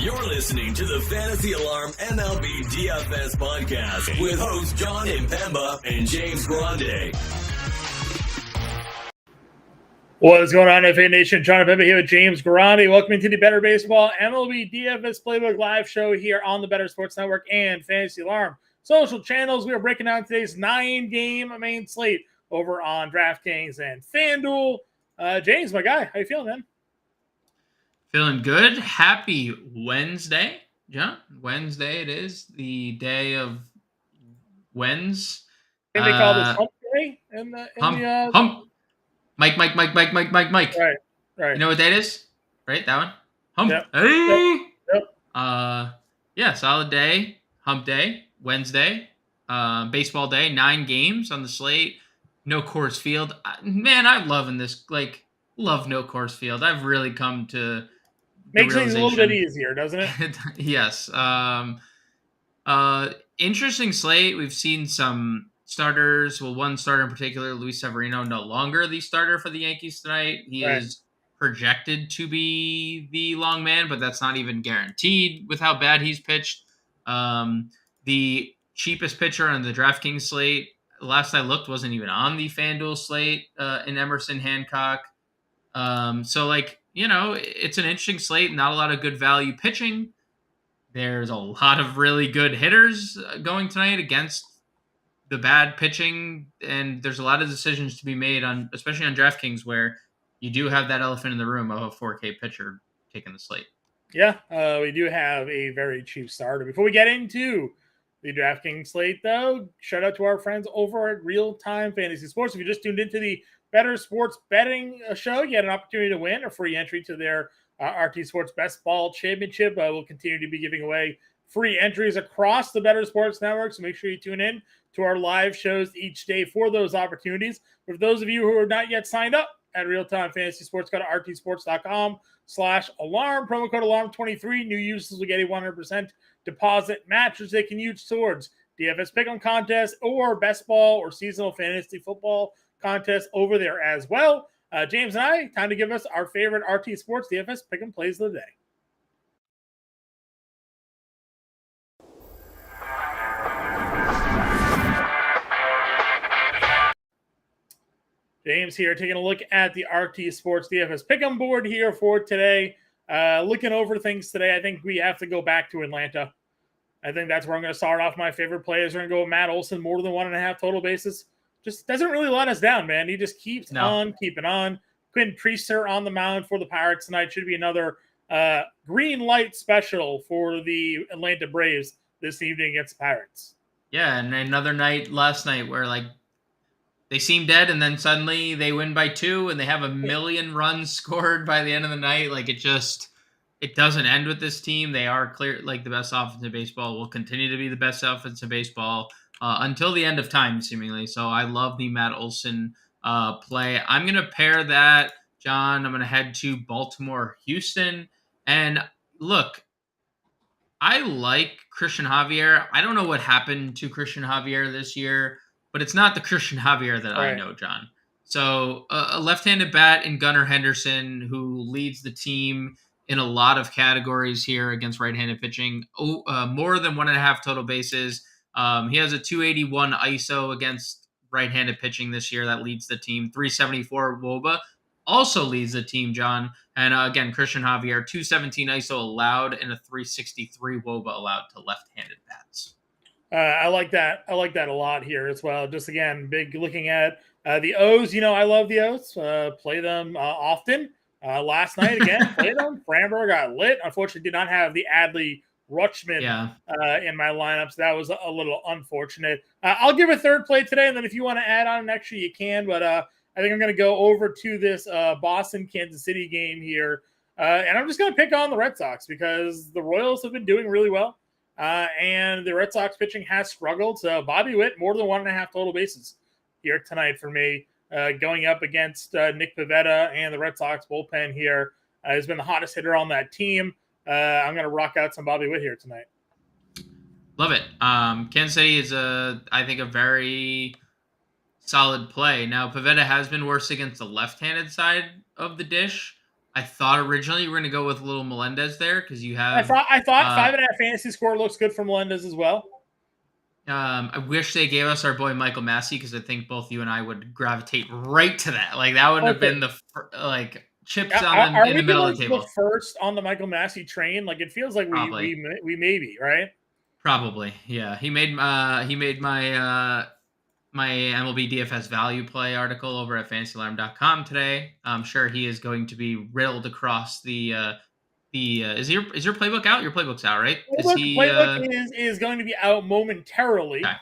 You're listening to the Fantasy Alarm MLB DFS podcast with hosts Jon Impemba and James Grande. What is going on, FA Nation? Jon Impemba here with James Grande. Welcome to the Better Baseball MLB DFS Playbook live show here on the Better Sports Network and Fantasy Alarm social channels. We are breaking down today's 9-game main slate over on DraftKings and FanDuel. James, my guy, how you feeling, man? Feeling good. Happy Wednesday, John. Wednesday it is, the day of Wednes. I think they call this Hump Day Hump. Mike. Right. You know what that is? Right, that one? Hump. Yep. Hey! Yep. Yeah, solid day. Hump Day. Wednesday. Baseball day. 9 games on the slate. No Coors Field. Man, I'm loving this. Love no Coors Field. I've really come to... Makes things a little bit easier, doesn't it? Yes. Interesting slate. We've seen some starters. Well, one starter in particular, Luis Severino, no longer the starter for the Yankees tonight. He is projected to be the long man, but that's not even guaranteed with how bad he's pitched. The cheapest pitcher on the DraftKings slate, last I looked, wasn't even on the FanDuel slate in Emerson Hancock. It's an interesting slate. Not a lot of good value pitching. There's a lot of really good hitters going tonight against the bad pitching, and there's a lot of decisions to be made on, especially on DraftKings, where you do have that elephant in the room of a 4K pitcher taking the slate. Yeah, we do have a very cheap starter. Before we get into the DraftKings slate, though, shout out to our friends over at Real Time Fantasy Sports. If you just tuned into the Better Sports Betting show, you had an opportunity to win a free entry to their RT Sports Best Ball Championship. We'll continue to be giving away free entries across the Better Sports Network, so make sure you tune in to our live shows each day for those opportunities. For those of you who are not yet signed up at Real Time Fantasy Sports, go to rtsports.com/alarm, promo code alarm23. New users will get a 100% deposit match, which they can use towards DFS Pick'em contest or best ball or seasonal fantasy football contest over there as well. James and I, time to give us our favorite RT Sports DFS Pick'em plays of the day. James here, taking a look at the RT Sports DFS Pick'em board here for today. Looking over things today, I think we have to go back to Atlanta. I think that's where I'm going to start off. My favorite players are going to go with Matt Olson, more than 1.5 total bases. Just doesn't really let us down, man. He just keeps on keeping on. Quinn Priester on the mound for the Pirates tonight. Should be another green light special for the Atlanta Braves this evening against the Pirates. Yeah, and another night last night where they seem dead, and then suddenly they win by 2, and they have 1 million runs scored by the end of the night. It doesn't end with this team. They are clear, the best offense in baseball. Will continue to be the best offense in baseball until the end of time, seemingly. So I love the Matt Olson play. I'm going to pair that, John. I'm going to head to Baltimore, Houston. And look, I like Christian Javier. I don't know what happened to Christian Javier this year, but it's not the Christian Javier that I know, John. So a left-handed bat in Gunnar Henderson, who leads the team in a lot of categories here against right-handed pitching. More than 1.5 total bases. He has a 281 ISO against right-handed pitching this year. That leads the team. 374 WOBA also leads the team, John. And again, Christian Javier, 217 ISO allowed and a 363 WOBA allowed to left-handed bats. I like that. I like that a lot here as well. Just again, big looking at the O's. I love the O's. Play them often. Last night again, played them. Framber got lit. Unfortunately, did not have the Adley Rutschman in my lineup, so that was a little unfortunate. I'll give a third play today, and then if you want to add on an extra, you can. But I think I'm going to go over to this Boston-Kansas City game here, and I'm just going to pick on the Red Sox because the Royals have been doing really well. And the Red Sox pitching has struggled. So Bobby Witt, more than 1.5 total bases here tonight for me, going up against Nick Pivetta and the Red Sox bullpen here. Has been the hottest hitter on that team. I'm going to rock out some Bobby Witt here tonight. Love it. Kansas City is, I think, a very solid play. Now, Pivetta has been worse against the left-handed side of the dish, I thought originally you were going to go with Little Melendez there because you have. I thought 5.5 fantasy score looks good for Melendez as well. I wish they gave us our boy Michael Massey because I think both you and I would gravitate right to that. Like that would have been the chips in the middle of the table. The first on the Michael Massey train, like it feels like we may be, right? Probably, yeah. He made my my MLB DFS value play article over at FantasyAlarm.com today. I'm sure he is going to be riddled across the. Is your playbook out? Your playbook's out, right? Playbook is going to be out momentarily. Okay.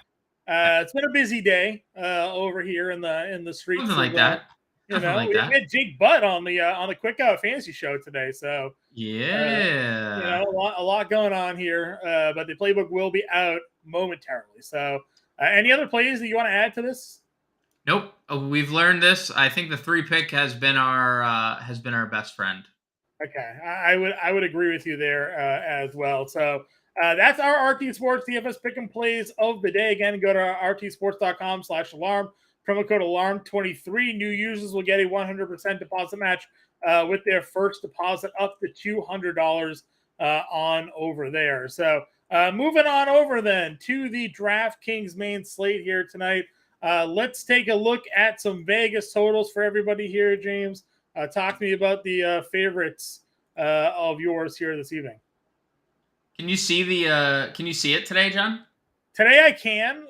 It's been a busy day over here in the streets. Something like that. We had Jake Butt on the Quick Out Fantasy Show today, so yeah, a lot going on here. But the playbook will be out momentarily. So, any other plays that you want to add to this? Nope. We've learned this. I think the 3-pick has been our best friend. Okay, I would agree with you there as well. So that's our RT Sports DFS pick and plays of the day. Again, go to rtsports.com/alarm. Promo code alarm23. New users will get a 100% deposit match with their first deposit up to $200 on over there. So moving on over then to the DraftKings main slate here tonight. Let's take a look at some Vegas totals for everybody here, James. Talk to me about the favorites of yours here this evening. Can you see Can you see it today, John? Today I can.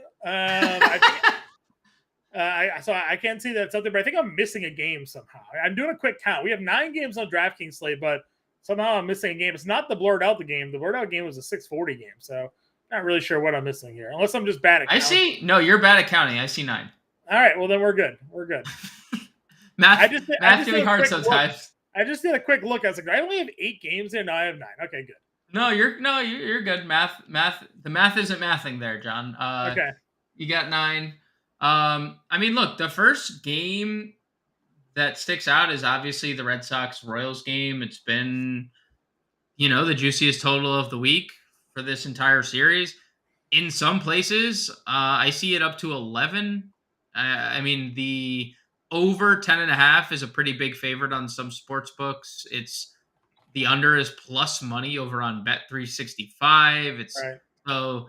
I can't see that it's out there, but I think I'm missing a game somehow. I'm doing a quick count. We have 9 games on DraftKings slate, but somehow I'm missing a game. It's not the blurred out game. The blurred out game was a 640 game, so not really sure what I'm missing here, unless I'm just bad at counting. You're bad at counting. I see 9. All right, well then we're good. We're good. Math can be hard sometimes. I just did a quick look. I was like, I only have 8 games there. No, I have 9. Okay, good. No, you're good. Math. The math isn't mathing there, John. Okay. You got 9. I mean, look, the first game that sticks out is obviously the Red Sox-Royals game. It's been, the juiciest total of the week for this entire series. In some places, I see it up to 11. I mean, the over 10.5 is a pretty big favorite on some sports books. The under is plus money over on Bet365. So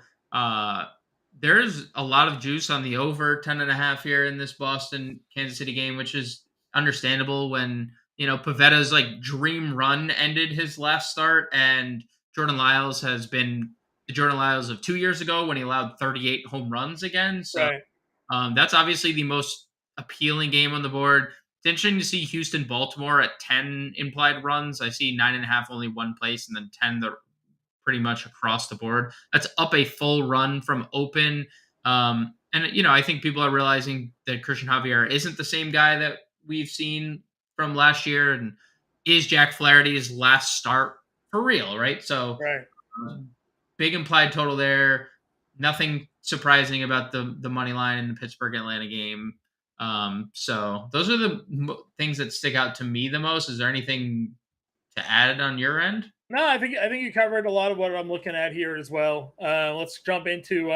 there's a lot of juice on the over 10.5 here in this Boston Kansas City game, which is understandable when Pavetta's dream run ended his last start, and Jordan Lyles has been the Jordan Lyles of 2 years ago when he allowed 38 home runs again. So that's obviously the most appealing game on the board. It's interesting to see Houston-Baltimore at 10 implied runs. I see 9.5 only one place, and then 10 pretty much across the board. That's up a full run from open. And I think people are realizing that Christian Javier isn't the same guy that we've seen from last year, and is Jack Flaherty's last start for real, right? So big implied total there. Nothing surprising about the money line in the Pittsburgh-Atlanta game. So those are the things that stick out to me the most. Is there anything to add on your end? No, I think you covered a lot of what I'm looking at here as well. Let's jump into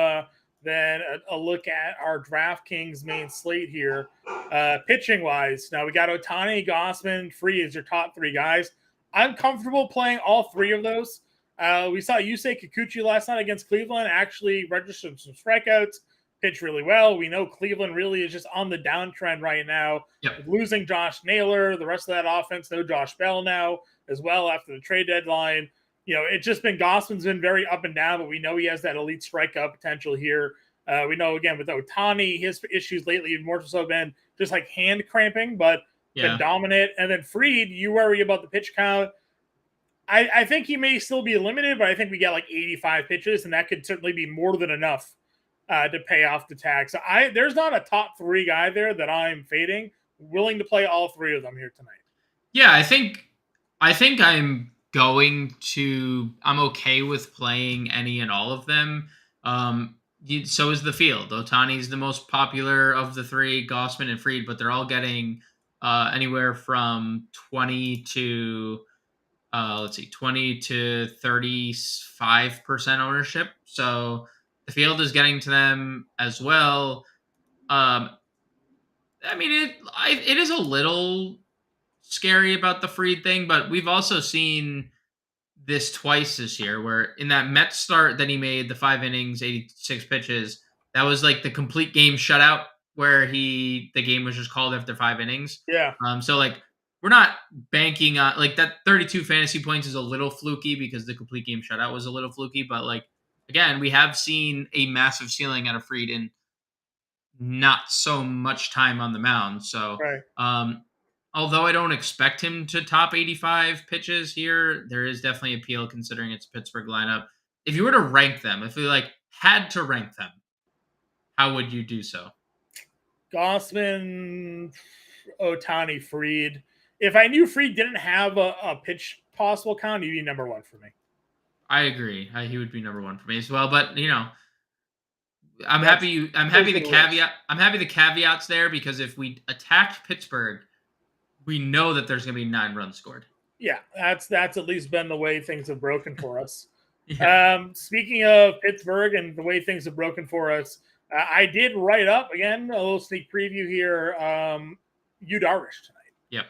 then a look at our DraftKings main slate here. Pitching wise, now we got Ohtani, Gausman, Free as your top 3 guys. I'm comfortable playing all 3 of those. We saw Yusei Kikuchi last night against Cleveland actually registered some strikeouts, pitched really well. We know Cleveland really is just on the downtrend right now. Losing Josh Naylor, the rest of that offense, no Josh Bell now as well after the trade deadline. It's just been Gausman's been very up and down, but we know he has that elite strikeout potential here. We know, again, with Ohtani, his issues lately more so been just hand cramping, but been dominant. And then Fried, you worry about the pitch count. I think he may still be limited, but I think we got 85 pitches, and that could certainly be more than enough to pay off the tag. So there's not a top 3 guy there that I'm fading. Willing to play all 3 of them here tonight. Yeah, I think I'm okay with playing any and all of them. So is the field. Ohtani's the most popular of the 3, Gausman and Fried, but they're all getting anywhere from 20 to 35% ownership. So the field is getting to them as well. I mean, it is a little scary about the Fried thing, but we've also seen this twice this year where in that Mets start that he made, the 5 innings, 86 pitches, that was like the complete game shutout where the game was just called after 5 innings. Yeah. So like we're not banking on like that 32 fantasy points is a little fluky because the complete game shutout was a little fluky, but like again, we have seen a massive ceiling out of Fried in not so much time on the mound. So Right. although I don't expect him to top 85 pitches here, there is definitely appeal considering it's a Pittsburgh lineup. If you were to rank them, if you like had to rank them, how would you do so? Gossman, Ohtani, Fried. If I knew Fried didn't have a pitch possible count, he'd be number one for me. I agree. He would be number one for me as well. But I'm happy the caveat. I'm happy the caveats there because if we attacked Pittsburgh, we know that there's going to be 9 runs scored. Yeah, that's at least been the way things have broken for us. Yeah. Speaking of Pittsburgh and the way things have broken for us, I did write up again a little sneak preview here. Yu Darvish tonight. Yep.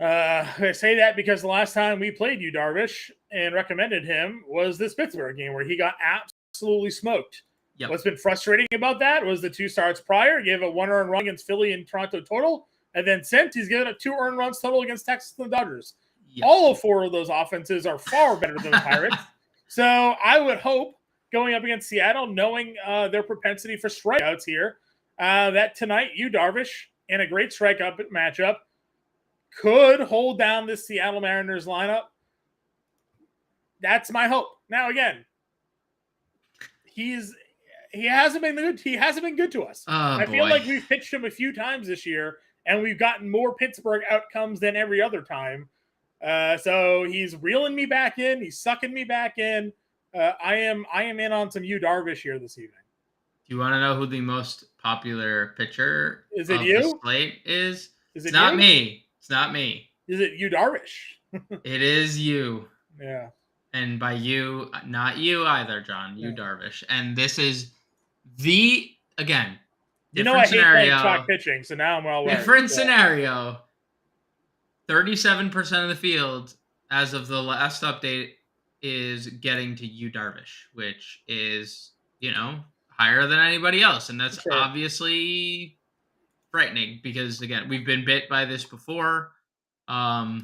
I say that because the last time we played Yu Darvish and recommended him was this Pittsburgh game where he got absolutely smoked. Yep. What's been frustrating about that was the 2 starts prior. He gave a 1 earned run against Philly and Toronto total. And then since he's given a 2 earned runs total against Texas and the Dodgers. Yep. All of 4 of those offenses are far better than the Pirates. So I would hope going up against Seattle, knowing their propensity for strikeouts here, that tonight Yu Darvish in a great strikeout matchup could hold down this Seattle Mariners lineup. That's my hope. Now again, he hasn't been good. He hasn't been good to us. I feel like we've pitched him a few times this year, and we've gotten more Pittsburgh outcomes than every other time. So he's reeling me back in. He's sucking me back in. I am in on some Yu Darvish here this evening. Do you want to know who the most popular pitcher is it of you? the slate is? Is it's it not you? me. It's not me. Is it Yu Darvish? It is you. Yeah. And by you, not you either, John. Yu Darvish. And this is again, I hate playing chalk pitching, so now I'm well aware. Different scenario. 37% of the field, as of the last update, is getting to Yu Darvish, which is, higher than anybody else. And that's obviously frightening because, again, we've been bit by this before. But,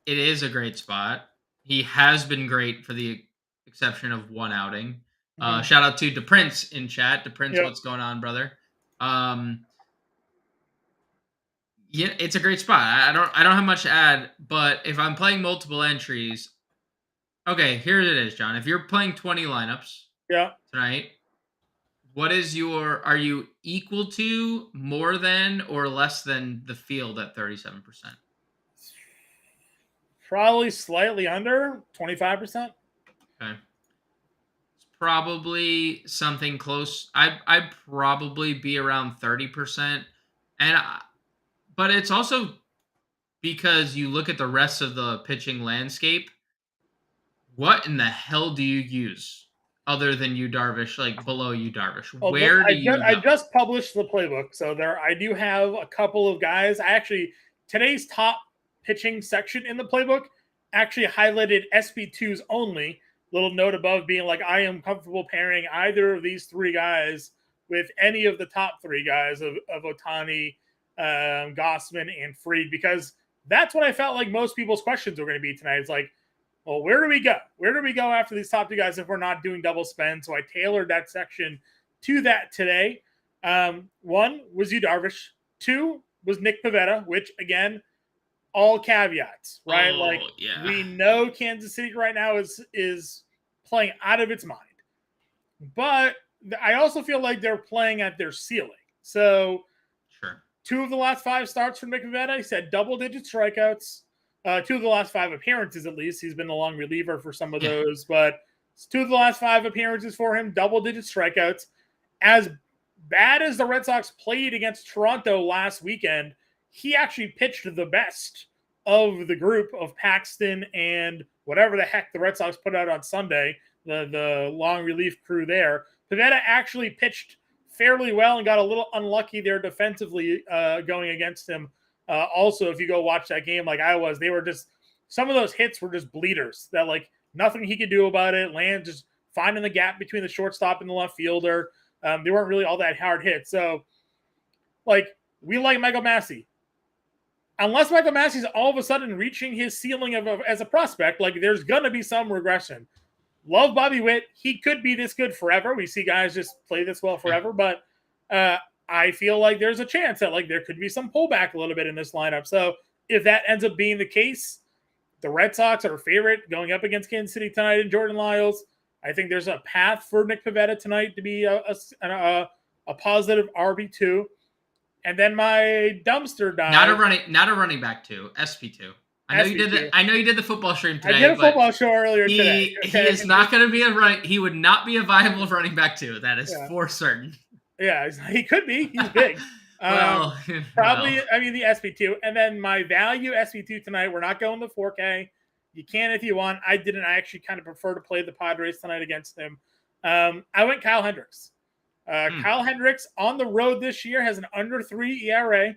it is a great spot. He has been great for the exception of 1 outing. Shout out to DePrince in chat. DePrince, what's going on, brother? Yeah, it's a great spot. I don't have much to add, but if I'm playing multiple entries, okay, here it is, John. If you're playing 20 lineups tonight, are you equal to, more than, or less than the field at 37%? Probably slightly under 25%. Okay. It's probably something close. I'd probably be around 30%. But it's also because you look at the rest of the pitching landscape. What in the hell do you use other than Yu Darvish, like below Yu Darvish? Well, Where do you go? I just published the playbook, so I do have a couple of guys. Today's top pitching section in the playbook actually highlighted SP2s only. Little note above being like, I am comfortable pairing either of these 3 guys with any of the top 3 guys of Ohtani, Gossman, and Fried, because that's what I felt like most people's questions were going to be tonight. It's like, well, where do we go? Where do we go after these top 2 guys if we're not doing double spend? So I tailored that section to that today. 1 was Yu Darvish. 2 was Nick Pivetta, which, again, all caveats, right? We know Kansas City right now is playing out of its mind. But I also feel like they're playing at their ceiling. So 2 of the last 5 starts from Nick Pivetta, he said double-digit strikeouts. 2 of the last 5 appearances, at least. He's been the long reliever for some of those. But 2 of the last 5 appearances for him, double-digit strikeouts. As bad as the Red Sox played against Toronto last weekend, he actually pitched the best of the group of Paxton and whatever the heck the Red Sox put out on Sunday, the long relief crew there. Pivetta actually pitched fairly well and got a little unlucky there defensively going against him Also, if you go watch that game like I was, they were just some of those hits were just bleeders that like nothing he could do about it. Land just finding the gap between the shortstop and the left fielder. They weren't really all that hard hits. So, like, we like Michael Massey. Unless Michael Massey's all of a sudden reaching his ceiling as a prospect, like, there's going to be some regression. Love Bobby Witt. He could be this good forever. We see guys just play this well forever. But I feel like there's a chance that, like, there could be some pullback a little bit in this lineup. So, if that ends up being the case, the Red Sox are a favorite going up against Kansas City tonight and Jordan Lyles. I think there's a path for Nick Pivetta tonight to be a positive RB2. And then my dumpster dive. Not a running back 2, SP2. I know you did the football stream today. I did a football show earlier today. Okay? He is not going to be he would not be a viable running back 2. That is for certain. Yeah, he could be. He's big. Probably. I mean, the SP2. And then my value SP2 tonight, we're not going to 4K. You can if you want. I didn't. I actually kind of prefer to play the Padres tonight against him. I went Kyle Hendricks. Kyle Hendricks on the road this year has an under 3 ERA.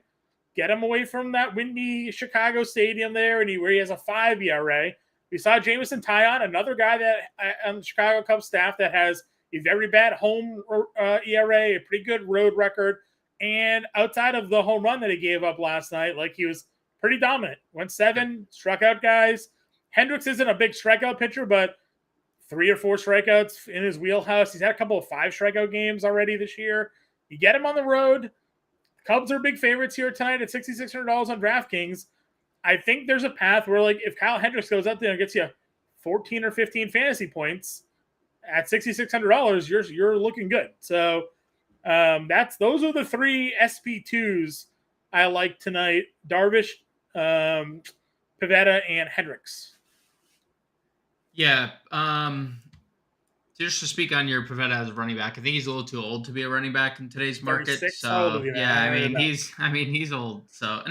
Get him away from that windy Chicago stadium there, where he has a 5 ERA. We saw Jameson Taillon, another guy that on the Chicago Cubs staff that has a very bad home ERA, a pretty good road record. And outside of the home run that he gave up last night, like, he was pretty dominant. Went 7, struck out guys. Hendricks isn't a big strikeout pitcher, but 3 or 4 strikeouts in his wheelhouse. He's had a couple of 5 strikeout games already this year. You get him on the road. Cubs are big favorites here tonight at $6,600 on DraftKings. I think there's a path where, like, if Kyle Hendricks goes out there and gets you 14 or 15 fantasy points at $6,600, you're looking good. So those are the 3 SP2s I like tonight: Darvish, Pivetta, and Hendricks. Yeah. Just to speak on your Pivetta as a running back, I think he's a little too old to be a running back in today's market. So yeah, he's old. So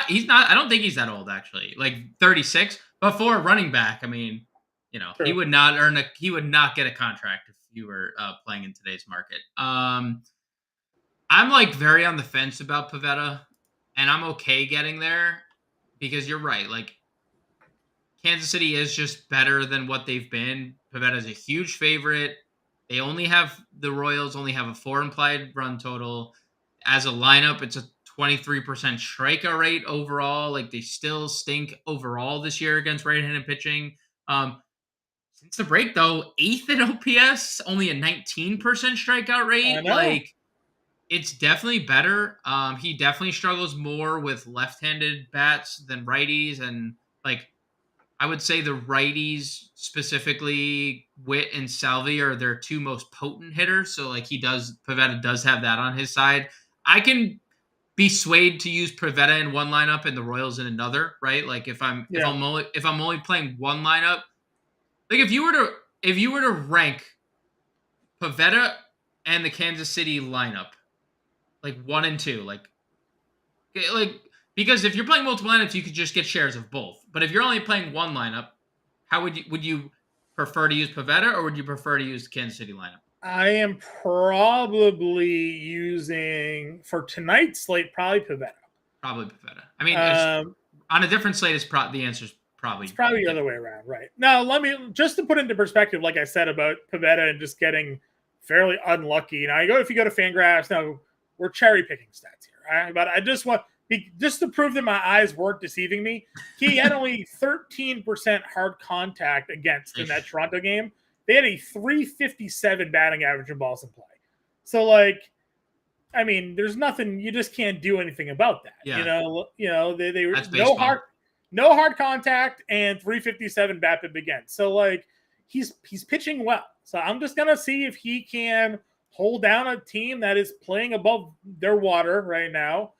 he's not. I don't think he's that old actually. Like 36, but for a running back, I mean, True. He would not get a contract if you were playing in today's market. I'm like very on the fence about Pivetta, and I'm okay getting there because you're right. Like, Kansas City is just better than what they've been. Pivetta is a huge favorite. The Royals only have a 4 implied run total. As a lineup, it's a 23% strikeout rate overall. Like, they still stink overall this year against right-handed pitching. Since the break, though, 8th in OPS, only a 19% strikeout rate. Like, it's definitely better. He definitely struggles more with left-handed bats than righties, and like, I would say the righties, specifically Witt and Salvi, are their 2 most potent hitters. So, like, Pivetta does have that on his side. I can be swayed to use Pivetta in one lineup and the Royals in another, right? Like, if I'm only playing one lineup, like, if you were to rank Pivetta and the Kansas City lineup, like 1 and 2, like. Because if you're playing multiple lineups, you could just get shares of both. But if you're only playing one lineup, how would you prefer to use Pivetta, or would you prefer to use the Kansas City lineup? I am probably using, for tonight's slate, probably Pivetta. Probably Pivetta. I mean, on a different slate, the answer's probably. It's probably the other way around, right? Now, let me just to put into perspective, like I said about Pivetta and just getting fairly unlucky. Now, if you go to Fangraphs, now we're cherry picking stats here, right? But I just want. Just to prove that my eyes weren't deceiving me, he had only 13% hard contact against in that Toronto game. They had a 357 batting average in balls in play. So, like, I mean, there's nothing, you just can't do anything about that. Yeah. They were no hard contact and 357 BABIP against. So, like, he's pitching well. So I'm just gonna see if he can hold down a team that is playing above their water right now.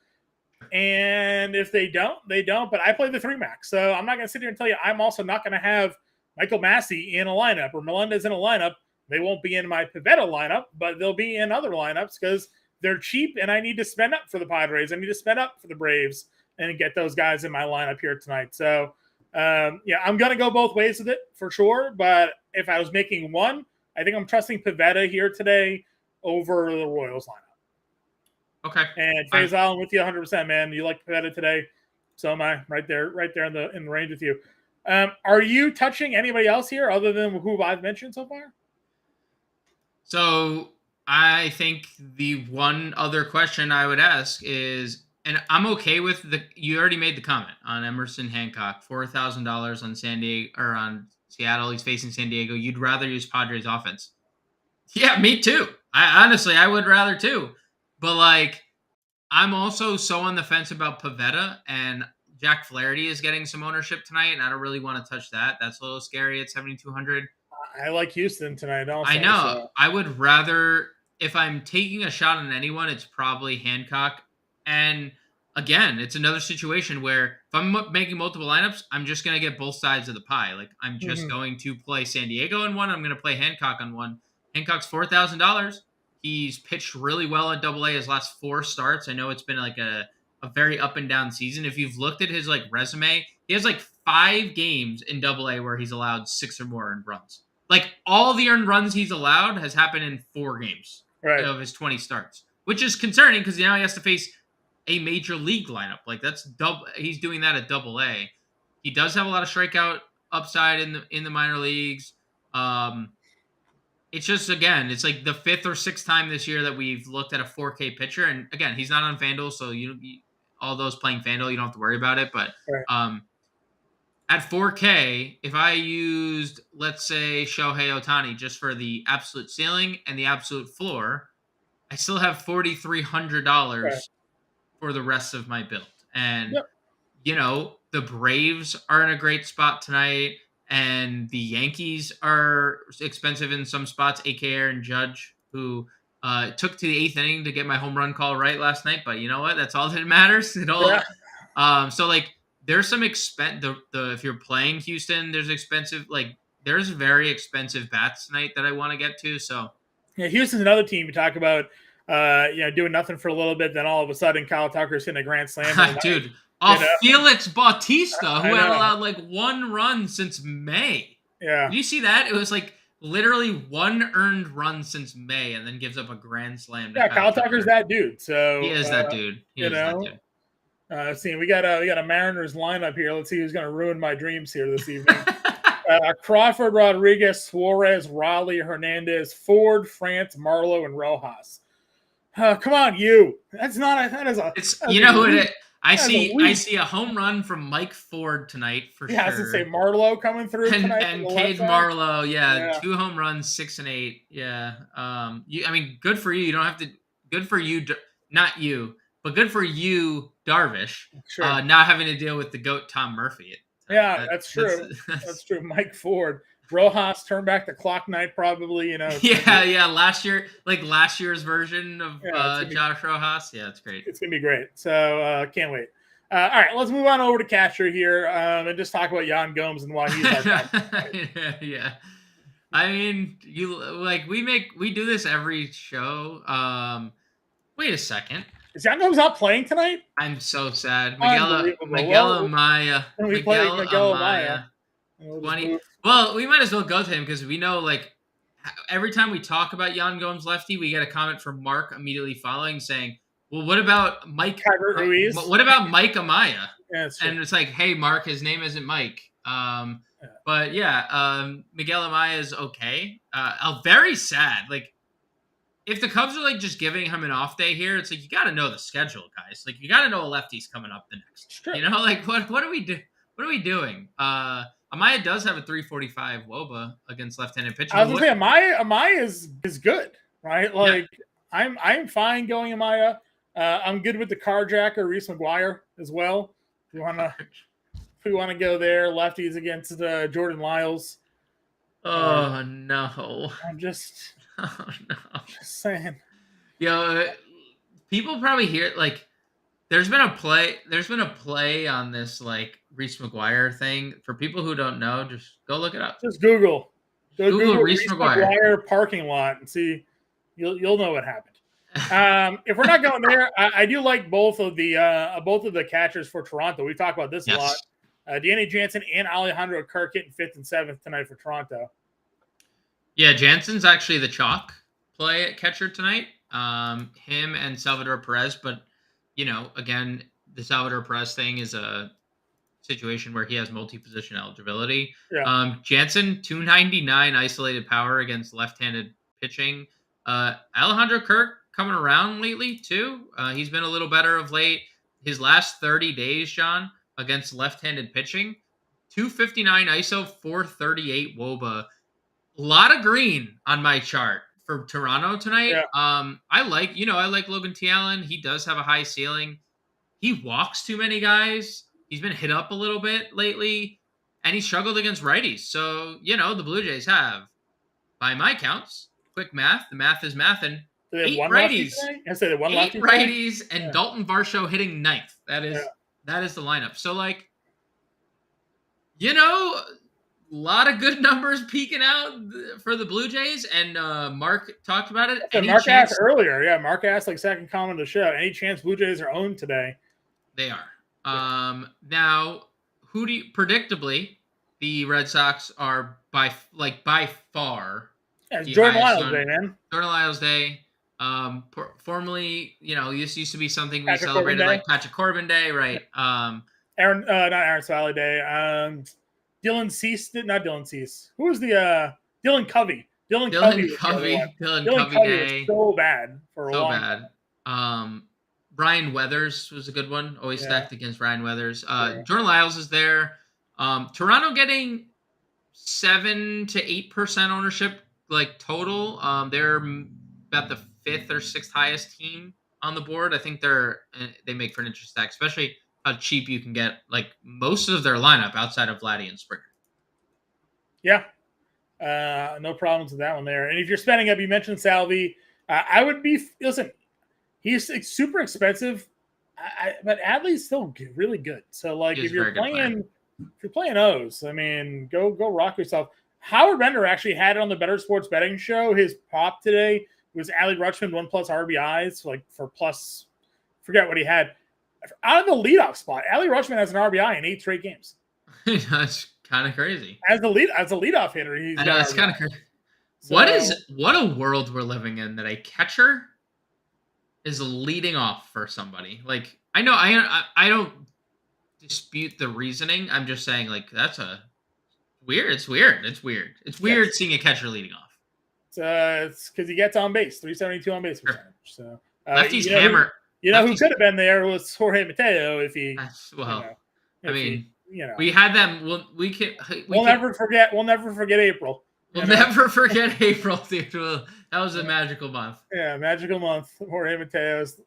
And if they don't, they don't. But I play the 3 max. So I'm not going to sit here and tell you I'm also not going to have Michael Massey in a lineup or Melendez in a lineup. They won't be in my Pivetta lineup, but they'll be in other lineups because they're cheap and I need to spend up for the Padres. I need to spend up for the Braves and get those guys in my lineup here tonight. So, I'm going to go both ways with it for sure. But if I was making one, I think I'm trusting Pivetta here today over the Royals lineup. Okay. And Faisal, I'm with you 100%, man. You like Pivetta today. So am I, right there in the range with you. Are you touching anybody else here other than who I've mentioned so far? So I think the one other question I would ask is, and I'm okay with you already made the comment on Emerson Hancock, $4,000 on San Diego or on Seattle. He's facing San Diego. You'd rather use Padres offense. Yeah, me too. I would rather too. But like, I'm also so on the fence about Pavetta, and Jack Flaherty is getting some ownership tonight, and I don't really want to touch that. That's a little scary at 7,200. I like Houston tonight also. I know. So. I would rather, if I'm taking a shot on anyone, it's probably Hancock. And again, it's another situation where if I'm making multiple lineups, I'm just going to get both sides of the pie. Like, I'm just going to play San Diego on one. I'm going to play Hancock on one. Hancock's $4,000. He's pitched really well at AA his last 4 starts. I know it's been like a very up and down season. If you've looked at his like resume, he has like 5 games in AA where he's allowed 6 or more earned runs. Like, all the earned runs he's allowed has happened in 4 games of his 20 starts, which is concerning because now he has to face a major league lineup. Like, that's he's doing that at AA. He does have a lot of strikeout upside in the minor leagues. It's just, again, it's like the 5th or 6th time this year that we've looked at a 4K pitcher. And again, he's not on FanDuel, so all those playing FanDuel, you don't have to worry about it. But at 4K, if I used, let's say, Shohei Ohtani just for the absolute ceiling and the absolute floor, I still have $4,300 for the rest of my build. And, the Braves are in a great spot tonight, and the Yankees are expensive in some spots, a.k.a. Aaron Judge, who took to the 8th inning to get my home run call right last night. But you know what? That's all that matters. So, like, there's some expense. If you're playing Houston, there's very expensive bats tonight that I want to get to. So yeah, Houston's another team you talk about. Doing nothing for a little bit, then all of a sudden Kyle Tucker's hitting a grand slam. Dude, Felix Bautista, who had allowed like 1 run since May. Yeah, did you see that? It was like literally 1 earned run since May, and then gives up a grand slam. Yeah, Kyle Tucker's that dude. So he is that dude. Let's see. We got a Mariners lineup here. Let's see who's going to ruin my dreams here this evening. Crawford, Rodriguez, Suarez, Raleigh, Hernandez, Ford, France, Marlowe, and Rojas. Come on, you. That is a. It's you know who it is. I see a home run from Mike Ford tonight for sure. Yeah, I was gonna say Marlowe coming through tonight. And Cade Marlowe, 2 home runs, 6 and 8. Yeah. Good for you. You don't have to. Good for you, not you, but good for you, Darvish. Sure. Not having to deal with the GOAT Tom Murphy. That's true. That's true. Mike Ford. Rojas turned back the clock night, probably. Last year's version of Josh Rojas. Yeah, it's great. It's gonna be great. So can't wait. All right, let's move on over to catcher here and just talk about Yan Gomes and why he's our guy. Yeah. I mean, we do this every show. Wait a second. Is Yan Gomes not playing tonight? I'm so sad. Miguel Amaya. We play Miguel Amaya. 20. Well, we might as well go to him because we know, like, every time we talk about Yan Gomes lefty, we get a comment from Mark immediately following saying, "Well, what about Mike? What about Mike Amaya?" Yeah, and it's like, "Hey, Mark, his name isn't Mike." But Miguel Amaya is okay. Very sad. Like, if the Cubs are like just giving him an off day here, it's like you got to know the schedule, guys. Like, you got to know a lefty's coming up the next. Like what do we do? What are we doing? Amaya does have a 345 WOBA against left-handed pitching. I was gonna say Amaya is good, right? Like I'm fine going Amaya. I'm good with the carjacker Reese McGuire as well. If we wanna go there, lefties against Jordan Lyles. Oh no! I'm just saying. People probably hear like. There's been a play on this like Reese McGuire thing. For people who don't know, just go look it up. Just Google Reese McGuire parking lot and see. You'll know what happened. If we're not going there, I do like both of the catchers for Toronto. We talk about this a lot. Danny Jansen and Alejandro Kirk hitting 5th and 7th tonight for Toronto. Yeah, Jansen's actually the chalk play at catcher tonight. Him and Salvador Perez, but again, the Salvador Perez thing is a situation where he has multi-position eligibility. Yeah. Jansen, 299 isolated power against left-handed pitching. Alejandro Kirk coming around lately too. He's been a little better of late. His last 30 days, John, against left-handed pitching, 259 ISO, 438 WOBA. A lot of green on my chart for Toronto tonight. Yeah. I like Logan T. Allen. He does have a high ceiling. He walks too many guys. He's been hit up a little bit lately, and he struggled against righties. So, the Blue Jays have, by my counts, quick math, the math is mathin', They eight one righties, I said they one eight lefty righties, and Yeah. Dalton Varsho hitting ninth. That is the lineup. So, a lot of good numbers peeking out for the Blue Jays, and Mark talked about it. Mark asked earlier. Yeah, Mark asked second comment of the show. Any chance Blue Jays are owned today? They are. Now, predictably, the Red Sox are by far. Yeah, it's Jordan Lyles Day, man. Jordan Lyles Day. Formerly, this used to be something we Patrick celebrated Corbin like Patrick Corbin Day, right? Not Aaron Smiley Day. Dylan Cease, not Dylan Cease. Who was the Dylan Covey? Dylan Covey Day. Was so bad for a while. Bad. Ryan Weathers was a good one. Always stacked against Ryan Weathers. Jordan Lyles is there. Toronto getting 7 to 8% ownership, total. They're about the 5th or 6th highest team on the board. I think they make for an interesting stack, especially how cheap you can get most of their lineup outside of Vladdy and Springer. Yeah. No problems with that one there. And if you're spending up, you mentioned Salvi. I would be, listen, he's super expensive, but Adley's still really good. So if you're playing O's, I mean, go rock yourself. Howard Bender actually had it on the Better Sports Betting Show. His prop today was Adley Rutschman 1+ RBIs, for plus, forget what he had. Out of the leadoff spot, Adley Rutschman has an RBI in 8 straight games. That's kind of crazy. As a leadoff hitter, I know it's kind of crazy. So, what a world we're living in that a catcher is leading off for somebody. I know I don't dispute the reasoning. I'm just saying that's weird. It's weird seeing a catcher leading off. It's because he gets on base, 372 on base percentage. So lefty's hammer. Who could have been there was Jorge Mateo if he. We had them. We'll never forget. We'll never forget April. We'll never forget April, dude. That was a magical month. Yeah, magical month. Jorge Mateo's,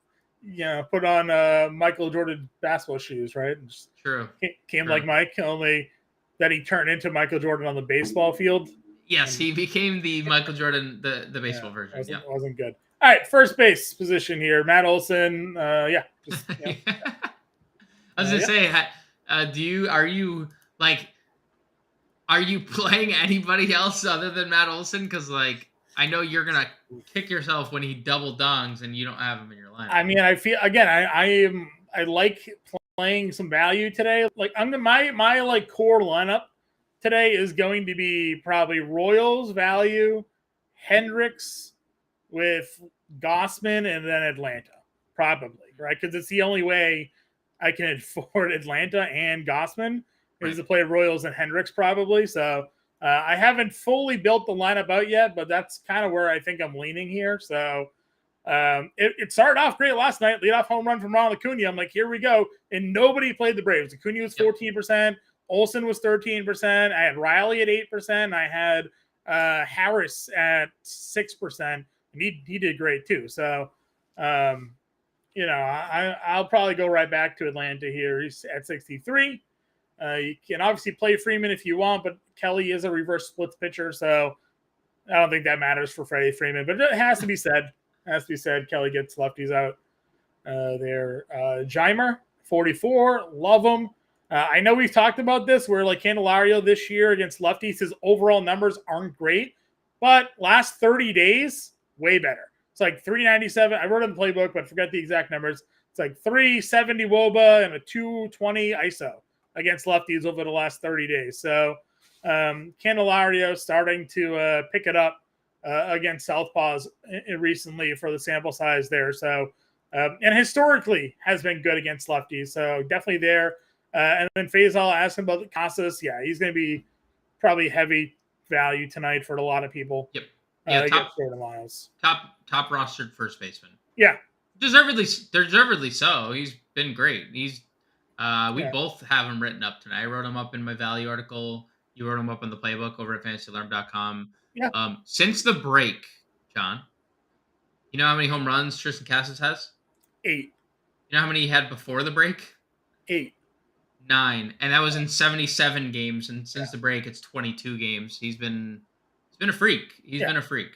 put on Michael Jordan basketball shoes, right? True. Came like Mike, only that he turned into Michael Jordan on the baseball field. Yes, he became the Michael Jordan, the baseball version. Wasn't good. All right, first base position here. Matt Olson. I was gonna say, are you playing anybody else other than Matt Olson? Because I know you're gonna kick yourself when he double dongs and you don't have him in your lineup. I mean, I feel again. I like playing some value today. My core lineup today is going to be probably Royals value, Hendricks with Gossman, and then Atlanta, probably, right? Because it's the only way I can afford Atlanta and Gossman is to play Royals and Hendricks, probably. So I haven't fully built the lineup out yet, but that's kind of where I think I'm leaning here. So it started off great last night. Leadoff home run from Ronald Acuna. I'm like, here we go. And nobody played the Braves. Acuna was 14%. Olsen was 13%. I had Riley at 8%. I had Harris at 6%. And he did great too. So, I'll probably go right back to Atlanta here. He's at 63. You can obviously play Freeman if you want, but Kelly is a reverse splits pitcher, so I don't think that matters for Freddie Freeman. But it has to be said. Kelly gets lefties out there. Jeimer, 44. Love him. I know we've talked about this where Candelario this year against lefties, his overall numbers aren't great, but last 30 days, way better. It's 397. I wrote it in the playbook, but forget the exact numbers. It's 370 WOBA and a 220 ISO against lefties over the last 30 days. So Candelario starting to pick it up against Southpaws recently for the sample size there. So and historically has been good against lefties. So definitely there. And then Faisal asking about Casas. Yeah, he's going to be probably heavy value tonight for a lot of people. Yep. Yeah, top rostered first baseman. Yeah. Deservedly so. He's been great. We both have him written up tonight. I wrote him up in my value article. You wrote him up in the playbook over at fantasyalarm.com. Yeah. Since the break, John, you know how many home runs Tristan Casas has? 8. You know how many he had before the break? 8. 9. And that was in 77 games. And since the break, it's 22 games. He's been a freak. He's been a freak.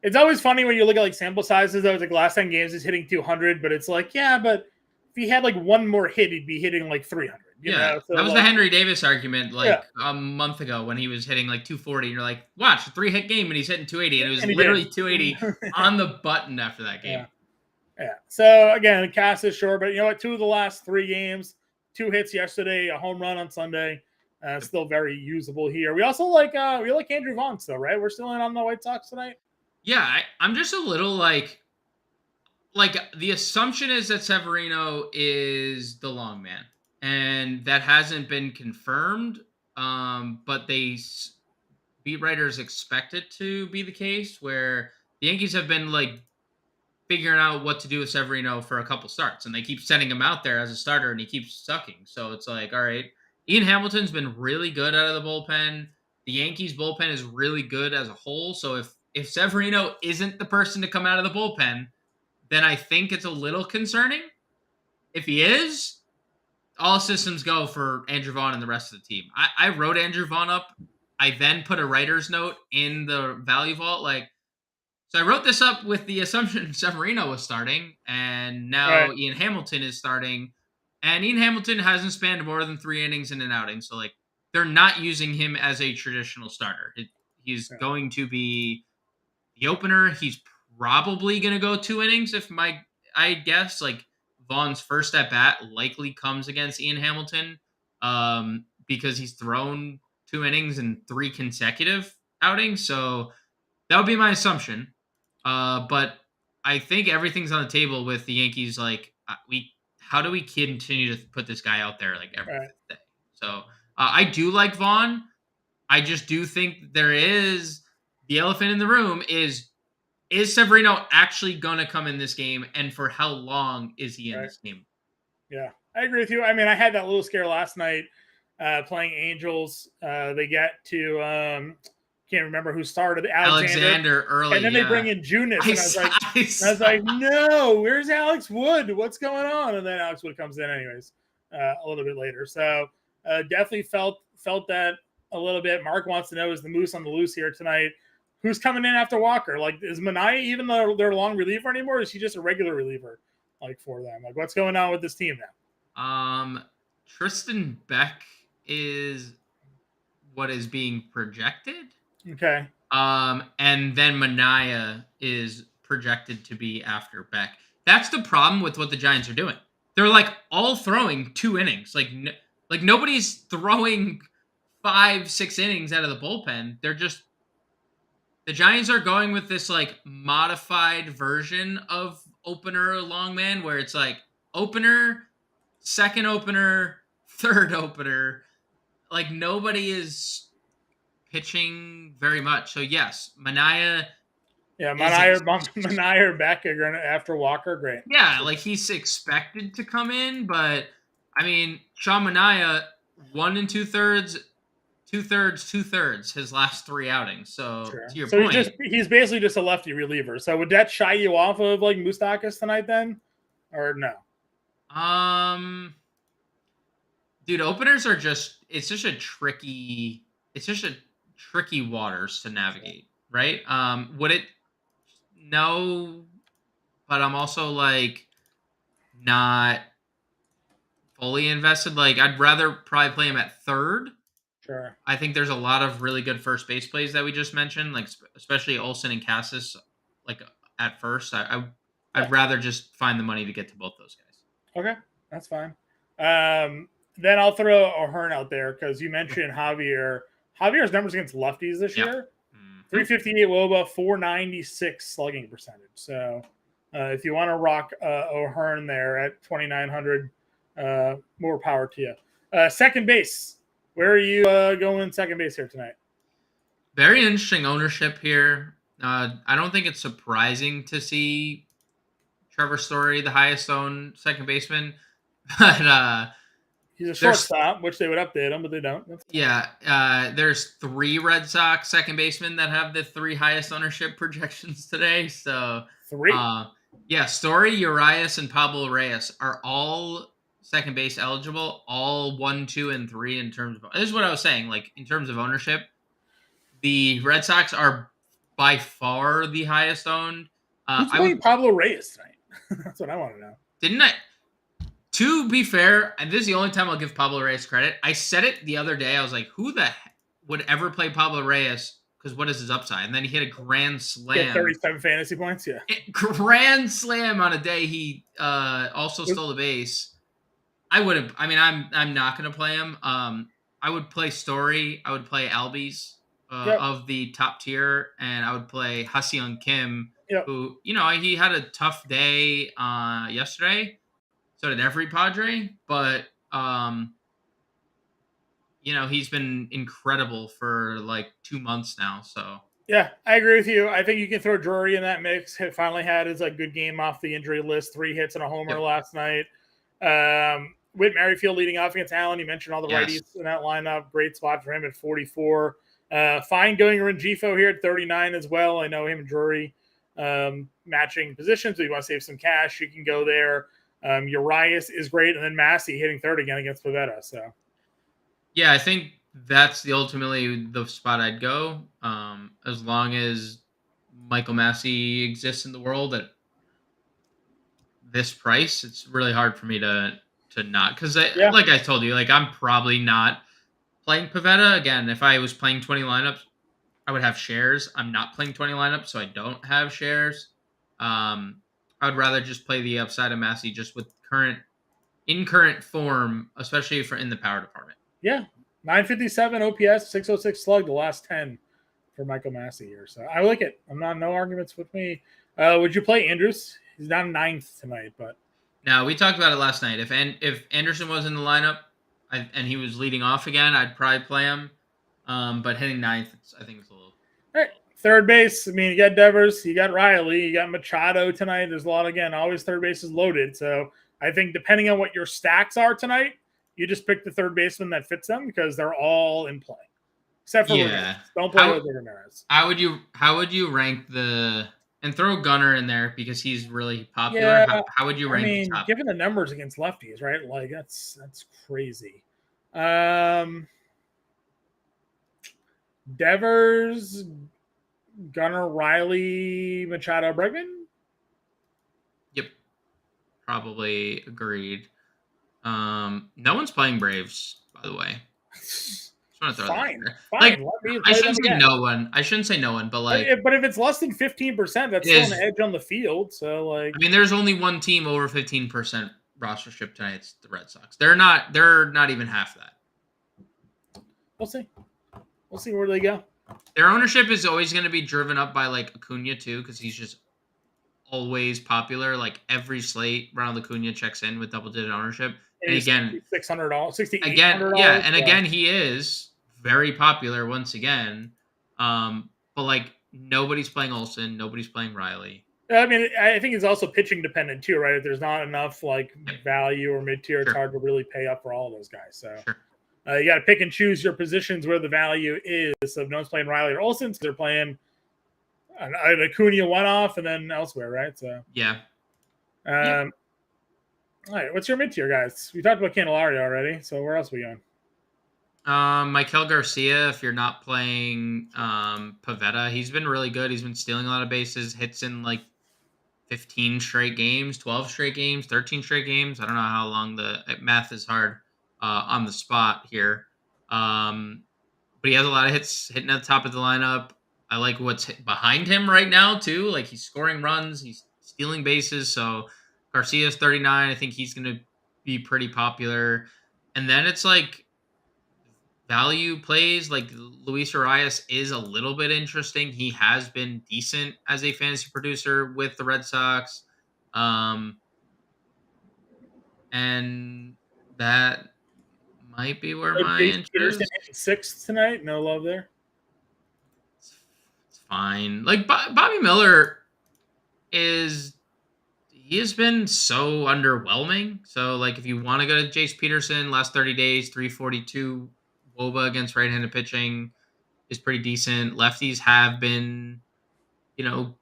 It's always funny when you look at like sample sizes. Though, it's like last 10 games he's hitting 200, but it's like, yeah, but if he had like one more hit, he'd be hitting like 300. You know? So that was the Henry Davis argument a month ago when he was hitting like 240. And you're like, watch, a 3-hit game and he's hitting 280. And it was literally 280 on the button after that game. Yeah. So again, Casas sure, but you know what? 2 of the last 3 games, 2 hits yesterday, a home run on Sunday. Still very usable here. We also like Andrew Vaughn still, right? We're still in on the White Sox tonight. Yeah, I'm just a little like the assumption is that Severino is the long man, and that hasn't been confirmed. But beat writers expect it to be the case, where the Yankees have been like figuring out what to do with Severino for a couple starts, and they keep sending him out there as a starter, and he keeps sucking. So it's like, all right, Ian Hamilton's been really good out of the bullpen. The Yankees bullpen is really good as a whole. So if Severino isn't the person to come out of the bullpen, then I think it's a little concerning. If he is, all systems go for Andrew Vaughn and the rest of the team. I wrote Andrew Vaughn up. I then put a writer's note in the value vault. So I wrote this up with the assumption Severino was starting, and now Ian Hamilton is starting. And Ian Hamilton hasn't spanned more than 3 innings in an outing. So they're not using him as a traditional starter. He's going to be the opener. He's probably going to go 2 innings I guess. Vaughn's first at bat likely comes against Ian Hamilton because he's thrown 2 innings in 3 consecutive outings. So that would be my assumption. But I think everything's on the table with the Yankees. How do we continue to put this guy out there every day? So I do like Vaughn. I just do think there is the elephant in the room is Severino actually going to come in this game, and for how long is he in this game? Yeah, I agree with you. I mean, I had that little scare last night playing Angels. They get to can't remember who started Alexander early, and then they bring in Junis, and I was like, no, where's Alex Wood? What's going on? And then Alex Wood comes in anyways a little bit later. So definitely felt that a little bit. Mark wants to know, is the Moose on the loose here tonight? Who's coming in after Walker? Is Manaea even their long reliever anymore? Or is he just a regular reliever for them? What's going on with this team now? Tristan Beck is what is being projected. Okay. And then Manaea is projected to be after Beck. That's the problem with what the Giants are doing. They're all throwing 2 innings. Nobody's throwing 5-6 innings out of the bullpen. They're just, the Giants are going with this modified version of opener long man, where it's opener, second opener, third opener. Nobody is pitching very much. So yes, Manaea. Yeah, Manaea or Beck are going to after Walker. Great. Yeah, he's expected to come in, but I mean, Sean Manaea 1 2/3, 2/3 his last 3 outings. So to your point, he's basically just a lefty reliever. So would that shy you off of Moustakas tonight then, or no? Dude, openers are it's just a tricky waters to navigate, right? Would it? No, but I'm also not fully invested. I'd rather probably play him at third. Sure. I think there's a lot of really good first base plays that we just mentioned, especially Olsen and Casas, at first. I'd rather just find the money to get to both those guys. Okay, that's fine. Then I'll throw O'Hearn out there because you mentioned Javier. Javier's numbers against lefties this year: 358 WOBA, 496 slugging percentage. So If you want to rock O'Hearn there at 2,900, more power to you. Second base. Where are you going second base here tonight? Very interesting ownership here. I don't think it's surprising to see Trevor Story, the highest owned second baseman, but he's a shortstop, which they would update him, but they don't. There's 3 Red Sox second basemen that have the 3 highest ownership projections today. So 3. Story, Urias, and Pablo Reyes are all second base eligible, all 1, 2, and 3 in terms of. This is what I was saying. Like in terms of ownership, the Red Sox are by far the highest owned. Who's playing Pablo Reyes tonight? That's what I want to know. Didn't I? To be fair, and this is the only time I'll give Pablo Reyes credit. I said it the other day. I was like, who the heck would ever play Pablo Reyes? Because what is his upside? And then he hit a grand slam. Yeah, 37 fantasy points, yeah. Grand slam on a day he also stole a base. I would have. I mean, I'm not going to play him. I would play Story. I would play Albies of the top tier. And I would play Ha-Seong Kim, who, he had a tough day yesterday. So did every Padre, but he's been incredible for like 2 months now. So yeah, I agree with you. I think you can throw Drury in that mix. He finally had his good game off the injury list. 3 hits and a homer last night. Whit Merrifield leading off against Allen. You mentioned all the righties in that lineup. Great spot for him at 44. Fine going Rengifo here at 39 as well. I know him and Drury matching positions. So you want to save some cash, you can go there. Urias is great, and then Massey hitting third again against Pivetta. So, yeah, I think that's ultimately the spot I'd go. As long as Michael Massey exists in the world at this price, it's really hard for me to not, because like I told you, like I'm probably not playing Pivetta again. If I was playing 20 lineups, I would have shares. I'm not playing 20 lineups, so I don't have shares. I would rather just play the upside of Massey just with current form, especially in the power department. Yeah. 957 OPS, 606 slug, the last 10 for Michael Massey here. So I like it. No arguments with me. Would you play Andrews? He's down 9th tonight, but. No, we talked about it last night. If Anderson was in the lineup and he was leading off again, I'd probably play him. But hitting 9th, I think it's a little. All right. Third base, I mean, you got Devers, you got Riley, you got Machado tonight. There's a lot, again, always third base is loaded. So I think depending on what your stacks are tonight, you just pick the third baseman that fits them because they're all in play. Except for Ramirez. Don't play with Ramirez. How would you rank and throw Gunnar in there because he's really popular? Yeah, how would you rank the top? Given the numbers against lefties, right? Like that's crazy. Devers, Gunnar, Riley, Machado, Bregman? Yep. Probably agreed. No one's playing Braves, by the way. Just want to throw fine. Like, I shouldn't say no one. I shouldn't say no one, but like. But if it's less than 15%, that's still an edge on the field. So like. I mean, there's only one team over 15% rostership tonight. It's the Red Sox. They're not even half that. We'll see. We'll see where they go. Their ownership is always going to be driven up by like Acuna too, because he's just always popular. Like every slate, Ronald Acuna checks in with double-digit ownership. And again, $600, $6,800. Again, yeah, and again, he is very popular once again. But like nobody's playing Olsen, nobody's playing Riley. I mean, I think it's also pitching dependent too, right? If there's not enough like value or mid-tier, it's hard to really pay up for all of those guys. So. Sure. You got to pick and choose your positions where the value is. So if no one's playing Riley or Olsen, they're playing an Acuna one-off and then elsewhere, right? So yeah. All right, what's your mid-tier, guys? We talked about Candelario already, so where else are we going? Michael Garcia, if you're not playing Pivetta, he's been really good. He's been stealing a lot of bases, hits in like 15 straight games, 12 straight games, 13 straight games. I don't know how long the math is hard. On the spot here. But he has a lot of hits hitting at the top of the lineup. I like what's behind him right now, too. Like, he's scoring runs. He's stealing bases. So, Garcia's 39. I think he's going to be pretty popular. And then it's like value plays. Like, Luis Urias is a little bit interesting. He has been decent as a fantasy producer with the Red Sox. And that might be where my Jason Peterson interest. hitting 6th tonight. No love there. It's fine. Like Bobby Miller he has been so underwhelming. So like if you want to go to Jace Peterson, last 30 days, 342 WOBA against right-handed pitching is pretty decent. Lefties have been,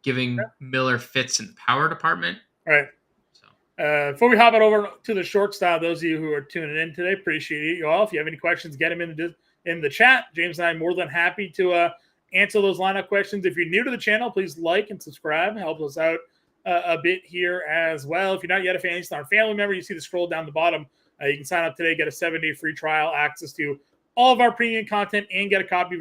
giving Miller fits in the power department. All right. So Before we hop it over to the shortstop, those of you who are tuning in today, appreciate you all. If you have any questions, get them in the chat. James and I are more than happy to answer those lineup questions. If you're new to the channel, please like and subscribe. Help us out a bit here as well. If you're not yet a Fantasy Star family member, you see the scroll down the bottom. You can sign up today, get a 7-day free trial, access to all of our premium content, and get a copy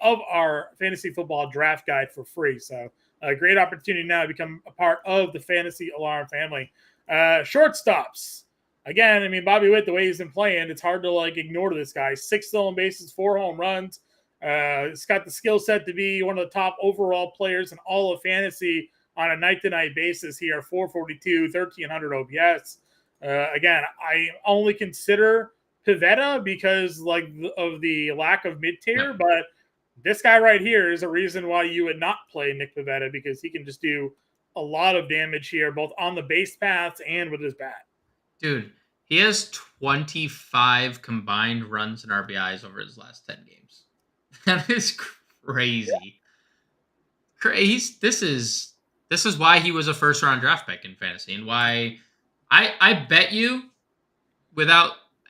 of our fantasy football draft guide for free. So a great opportunity now to become a part of the Fantasy Alarm family. Shortstops. Again, I mean, Bobby Witt, the way he's been playing, it's hard to ignore this guy. 6 stolen bases, 4 home runs. He's got the skill set to be one of the top overall players in all of fantasy on a night-to-night basis here. 442, 1,300 OPS. Again, I only consider Pivetta because of the lack of mid-tier, but this guy right here is a reason why you would not play Nick Pivetta, because he can just do a lot of damage here, both on the base paths and with his bat. Dude, he has 25 combined runs and RBIs over his last 10 games. That is crazy. This is why he was a first round draft pick in fantasy, and why I bet you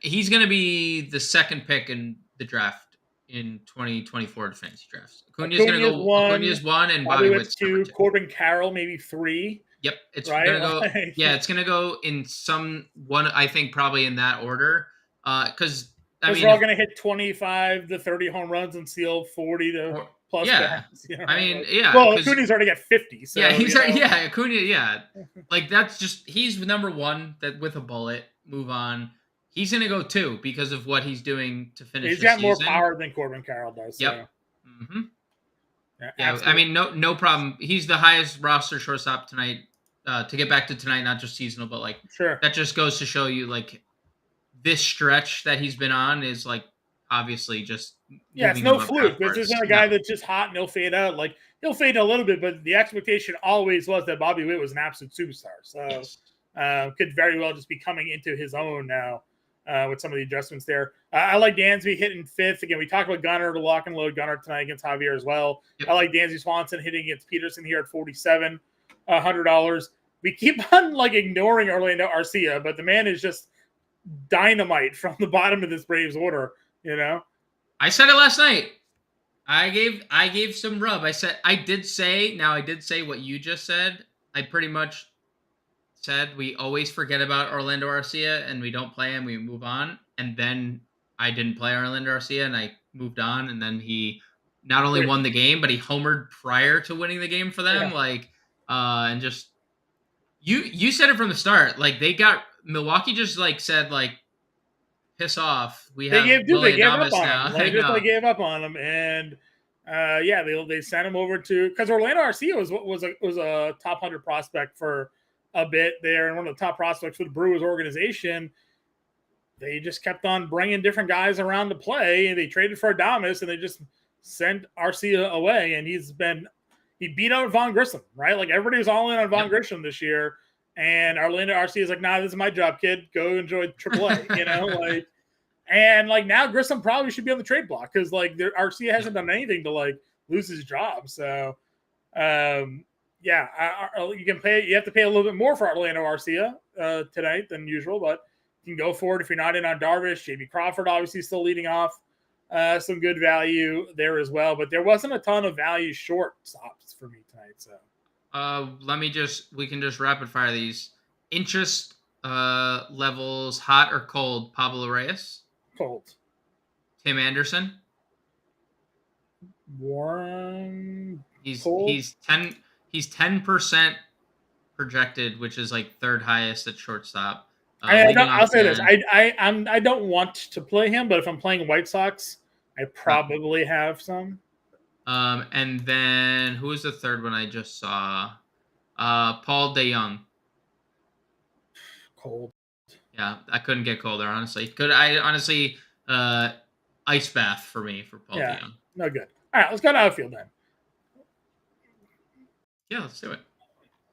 he's going to be the second pick in the draft in 2024 fantasy drafts. Acuna's going to go. Acuna's 1 and Bobby Witt's 2. Corbin Carroll maybe 3. Yep, it's right? going to go. Yeah, it's going to go in one. I think probably in that order. Because they're all going to hit 25 to 30 home runs and steal 40 to plus. Yeah, yeah. Well, Acuna's already got 50. So, yeah, Acuna. Yeah, that's just he's number 1 that with a bullet. Move on. He's going to go 2 because of what he's doing to finish. He's got more power than Corbin Carroll does. Yep. So. Mm-hmm. Yeah, I mean, no problem. He's the highest roster shortstop tonight. To get back to tonight, not just seasonal, but sure. That just goes to show you this stretch that he's been on is obviously just it's no fluke. This isn't a guy that's just hot and he'll fade out. He'll fade a little bit, but the expectation always was that Bobby Witt was an absolute superstar. So yes. Could very well just be coming into his own now with some of the adjustments there. I like Dansby hitting 5th. Again, we talked about Gunnar, to lock and load Gunnar tonight against Javier as well. Yep. I like Dansby Swanson hitting against Peterson here at 47, $100. We keep on ignoring Orlando Arcia, but the man is just dynamite from the bottom of this Braves order. I said it last night. I gave some rub. I did say what you just said. I pretty much said we always forget about Orlando Arcia and we don't play him. We move on. And then I didn't play Orlando Arcia and I moved on. And then he not only won the game, but he homered prior to winning the game for them. Yeah. And just you said it from the start. Milwaukee just said piss off. They gave up on him. They gave up on him, and they sent him over to, because Orlando Arcia was a top 100 prospect for a bit there, and one of the top prospects for the Brewers organization. They just kept on bringing different guys around to play, and they traded for Adames, and they just sent Arcia away, and he beat out Vaughn Grissom, right? Everybody was all in on Vaughn Grissom this year. And Orlando Arcia is nah, this is my job, kid. Go enjoy AAA, and now Grissom probably should be on the trade block because Arcia hasn't done anything to lose his job. So, you can pay. You have to pay a little bit more for Orlando Arcia tonight than usual, but you can go for it if you're not in on Darvish. J.B. Crawford obviously still leading off. Some good value there as well, but there wasn't a ton of value shortstops for me tonight. So. We can just rapid fire these. Interest levels, hot or cold? Pablo Reyes. Cold. Tim Anderson. Warm. He's 10% projected, which is 3rd highest at shortstop. I'll say this. I don't want to play him, but if I'm playing White Sox, I probably have some. And then who was the third one I just saw? Paul DeYoung. Cold. Yeah, I couldn't get colder, honestly. Ice bath for me for Paul Yeah, DeYoung. no good. All right, let's go to outfield then. Yeah, let's do it.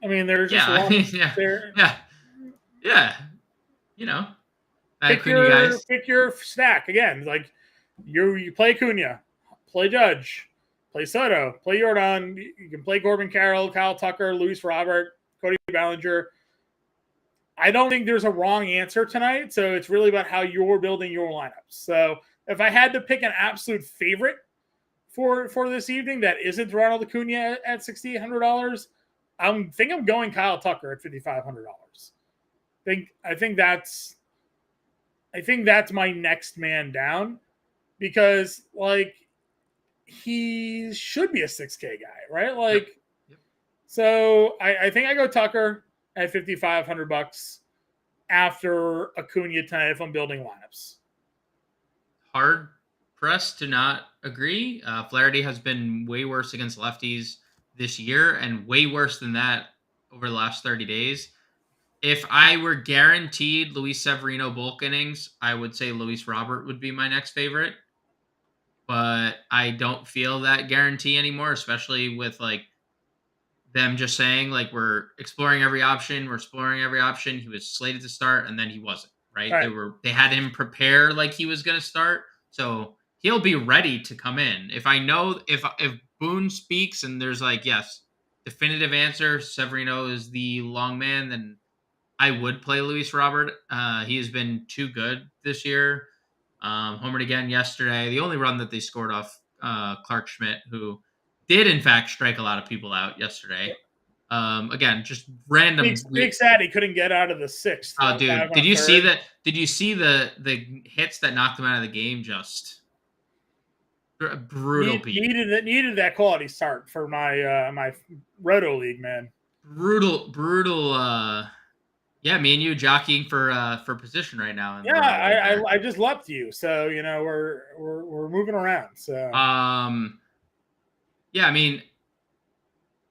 I mean, there's just Yeah, I one mean, yeah, there. yeah. You know, Acuna guys. Pick your stack again. Like you play Acuna, play Judge, play Soto, play Jordan. You can play Corbin Carroll, Kyle Tucker, Luis Robert, Cody Bellinger. I don't think there's a wrong answer tonight, so it's really about how you're building your lineups. So if I had to pick an absolute favorite for this evening that isn't Ronald Acuna at $6,800, I'm going Kyle Tucker at $5,500. I think that's my next man down because like he should be a 6K guy, right? Like, Yep. so I think I go Tucker at $5,500 after Acuna tonight if I'm building lineups. Hard pressed to not agree. Flaherty has been way worse against lefties this year and way worse than that over the last 30 days. If I were guaranteed Luis Severino bulk innings, I would say Luis Robert would be my next favorite. But I don't feel that guarantee anymore, especially with like them just saying like we're exploring every option, we're exploring every option. He was slated to start and then he wasn't, right? Right. They had him prepare like he was going to start. So he'll be ready to come in. If I know if Boone speaks and there's like yes, definitive answer, Severino is the long man, then I would play Luis Robert. He has been too good this year. Homered again yesterday. The only run that they scored off Clark Schmidt, who did in fact strike a lot of people out yesterday. Again, just random. Big sad he couldn't get out of the sixth. Oh, dude, did you see that? Did you see the hits that knocked him out of the game? Just brutal. Needed that quality start for my my Roto League, man. Brutal. Yeah, me and you jockeying for position right now. Yeah, I just left you, so you know we're moving around. So yeah, I mean,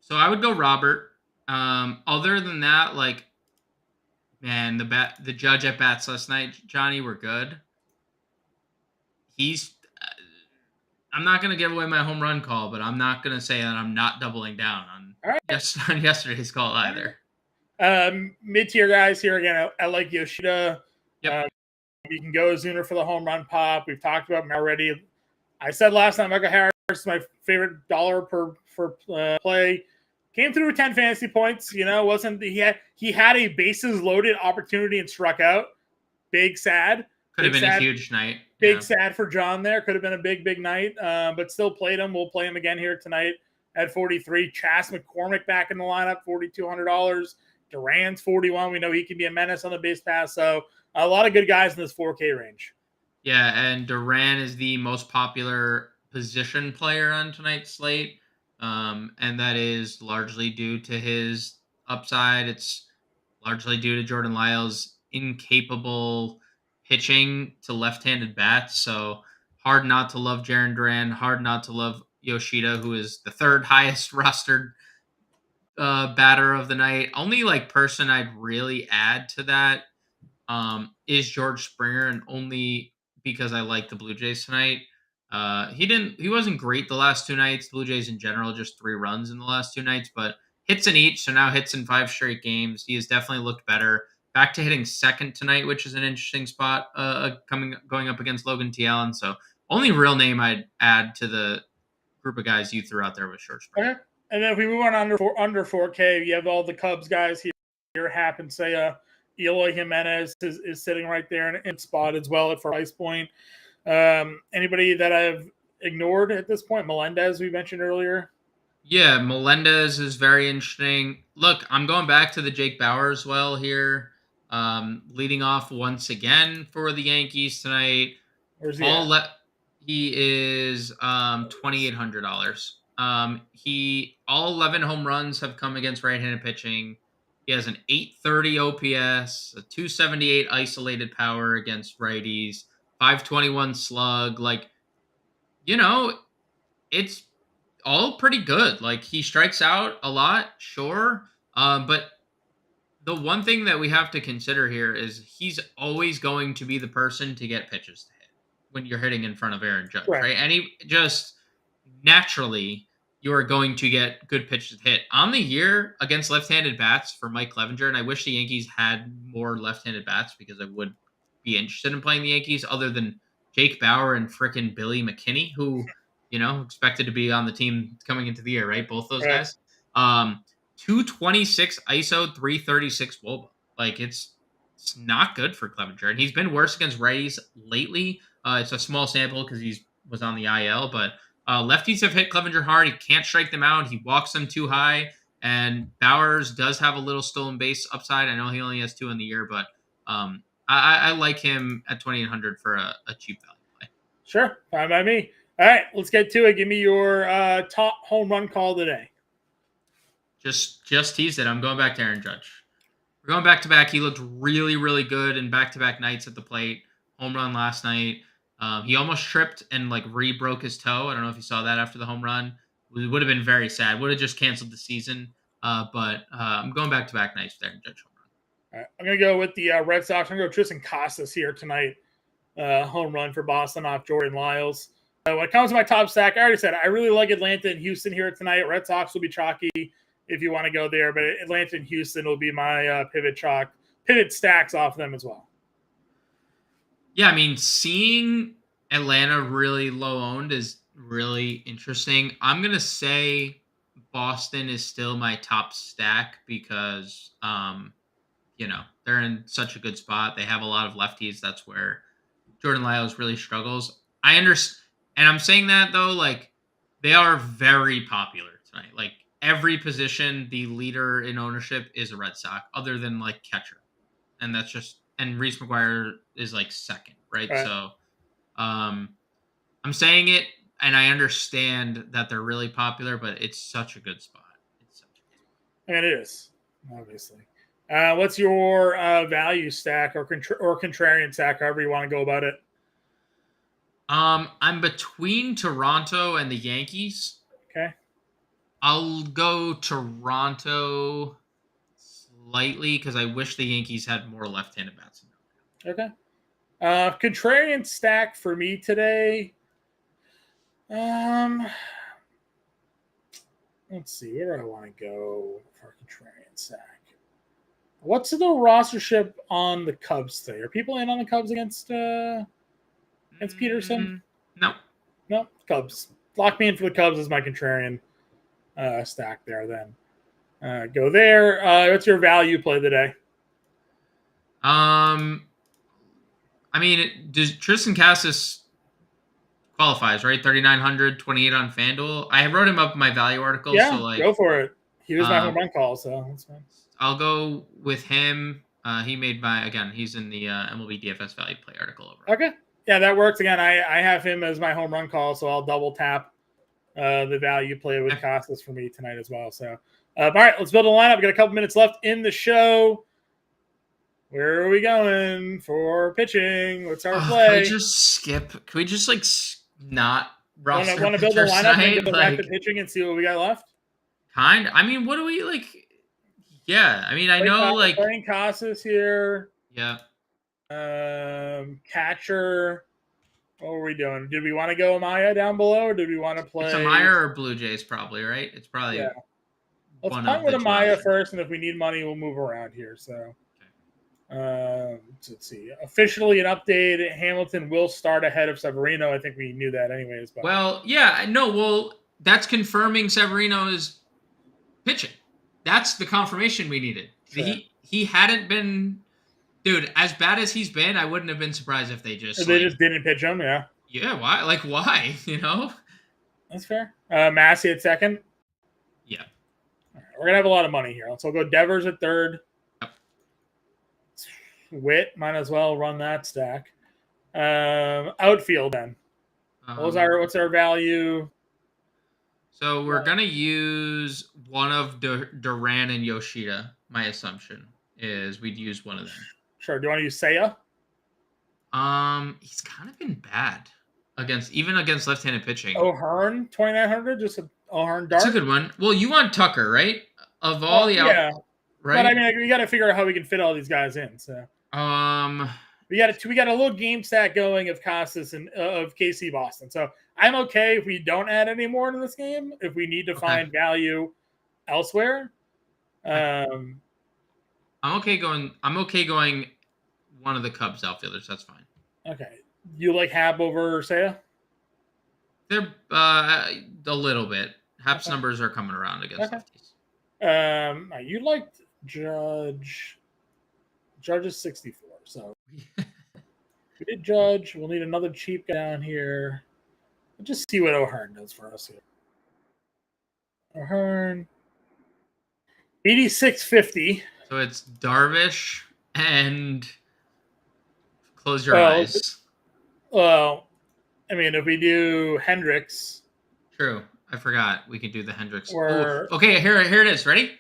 so I would go Robert. Other than that, like, man, the Judge at bats last night, Johnny, were good. He's. I'm not gonna give away my home run call, but I'm not gonna say that I'm not doubling down on on yesterday's call either. Mid-tier guys here again. I like Yoshida. Yep. You can go Zuner for the home run pop. We've talked about him already. I said last time Michael Harris is my favorite dollar per play. Came through with 10 fantasy points. You know, he had a bases loaded opportunity and struck out. Big sad. Could have been a huge night. Big sad for John there. Could have been a big night. But still played him. We'll play him again here tonight at 43. Chas McCormick back in the lineup, $4,200. Duran's 41. We know he can be a menace on the base pass. So a lot of good guys in this 4K range. Yeah, and Duran is the most popular position player on tonight's slate. And that is largely due to his upside. It's largely due to Jordan Lyles' incapable pitching to left-handed bats. So hard not to love Jarren Duran, hard not to love Yoshida, who is the third highest rostered batter of the night. Only like person I'd really add to that is George Springer, and only because I like the Blue Jays tonight. He wasn't great the last two nights. The Blue Jays in general, just 3 runs in the last 2 nights, but hits in each, so now hits in 5 straight games. He has definitely looked better. Back to hitting second tonight, which is an interesting spot going up against Logan T. Allen. So only real name I'd add to the group of guys you threw out there was George Springer. Okay. And then if we move on under 4K, you have all the Cubs guys here. Happen say Eloy Jimenez is sitting right there in spot as well at price point. Anybody that I've ignored at this point? Melendez, we mentioned earlier. Yeah, Melendez is very interesting. Look, I'm going back to the Jake Bauer as well here. Leading off once again for the Yankees tonight. Where's he at? He is $2,800. All 11 home runs have come against right-handed pitching. He has an 830 OPS, a 278 isolated power against righties, 521 slug. Like, you know, it's all pretty good. Like, he strikes out a lot, sure. But the one thing that we have to consider here is he's always going to be the person to get pitches to hit when you're hitting in front of Aaron Judge, right? And he just naturally you are going to get good pitches to hit on the year against left-handed bats for Mike Clevenger. And I wish the Yankees had more left-handed bats because I would be interested in playing the Yankees other than Jake Bauer and frickin' Billy McKinney, who, expected to be on the team coming into the year, right? Both those guys. 226 ISO, 336 WOBA. Like it's not good for Clevenger, and he's been worse against righties lately. It's a small sample because he was on the IL, but lefties have hit Clevenger hard. He can't strike them out. He walks them too high, and Bowers does have a little stolen base upside. I know he only has 2 in the year, but I like him at 2,800 for a cheap value play. Sure, fine by me. All right, let's get to it. Give me your top home run call today. Just teased it. I'm going back to Aaron Judge. We're going back to back. He looked really, really good in back-to-back nights at the plate. Home run last night. He almost tripped and re-broke his toe. I don't know if you saw that after the home run. It would have been very sad. Would have just canceled the season. But I'm going back-to-back nights with Aaron Judge home run. All right, I'm going to go with the Red Sox. I'm going to go Tristan Casas here tonight. Home run for Boston off Jordan Lyles. When it comes to my top stack, I already said I really like Atlanta and Houston here tonight. Red Sox will be chalky if you want to go there, but Atlanta and Houston will be my pivot stacks off them as well. Yeah, I mean, seeing Atlanta really low owned is really interesting. I'm going to say Boston is still my top stack because, they're in such a good spot. They have a lot of lefties. That's where Jordan Lyles really struggles. I understand. And I'm saying that, though, they are very popular tonight. Every position, the leader in ownership is a Red Sox, other than catcher, and that's and Reese McGuire is second, right? So, I'm saying it, and I understand that they're really popular, but it's such a good spot. And it is, obviously. What's your value stack or contrarian stack, however you want to go about it? I'm between Toronto and the Yankees. Okay. I'll go Toronto slightly because I wish the Yankees had more left-handed bats. Okay. Contrarian stack for me today. Let's see. Where do I want to go for contrarian stack? What's the rostership on the Cubs today? Are people in on the Cubs against Peterson? No, Cubs. Lock me in for the Cubs as my contrarian stack there then. Go there. What's your value play today? I mean, does Tristan Casas qualifies, right? 3,900, 28 on FanDuel. I wrote him up in my value article. Yeah, so go for it. He was my home run call, so that's fine. I'll go with him. He made he's in the MLB DFS value play article over. Okay. Yeah, that works. Again, I have him as my home run call, so I'll double tap the value play with Casas for me tonight as well. So, all right, let's build a lineup. We've got a couple minutes left in the show. Where are we going for pitching? What's our play? Can we just skip? Can we just not roster? Want to build a lineup and go back to pitching and see what we got left? I mean, what do we Yeah, I mean, I know playing Casas here. Yeah. Catcher. What were we doing? Did we want to go Amaya down below, or did we want to play? It's Amaya or Blue Jays, probably, right? It's probably. Yeah. Let's start with Amaya first, and if we need money, we'll move around here. So, let's see. Officially, an update: Hamilton will start ahead of Severino. I think we knew that, anyways. But. Well, yeah, no. Well, that's confirming Severino is pitching. That's the confirmation we needed. Sure. He hadn't been. Dude, as bad as he's been, I wouldn't have been surprised if they just didn't pitch him. Yeah. Yeah. Why? Why? That's fair. Massey at second. Yeah. All right, we're gonna have a lot of money here. So we'll go Devers at third. Yep. Witt might as well run that stack. Outfield then. What's our value? So we're gonna use one of Duran and Yoshida. My assumption is we'd use one of them. Sure. Do you want to use Seiya? He's kind of been bad against left-handed pitching. O'Hearn, 2,900. Just O'Hearn dart. That's a good one. Well, you want Tucker, right? of all the yeah, right? but I mean, we got to figure out how we can fit all these guys in. So we got a little game stack going of Casas and of KC Boston. So I'm okay if we don't add any more to this game. If we need to find value elsewhere, I'm okay going one of the Cubs outfielders. That's fine. Okay, you like Hab over Seiya? They're a little bit. Hap's numbers are coming around against lefties. You liked Judge. Judge is 64. So we did Judge. We'll need another cheap guy down here. Let's just see what O'Hearn does for us here. O'Hearn 86.50. So it's Darvish and close your eyes. Well, I mean, if we do Hendricks. True. I forgot we could do the Hendricks. Okay, here it is. Ready?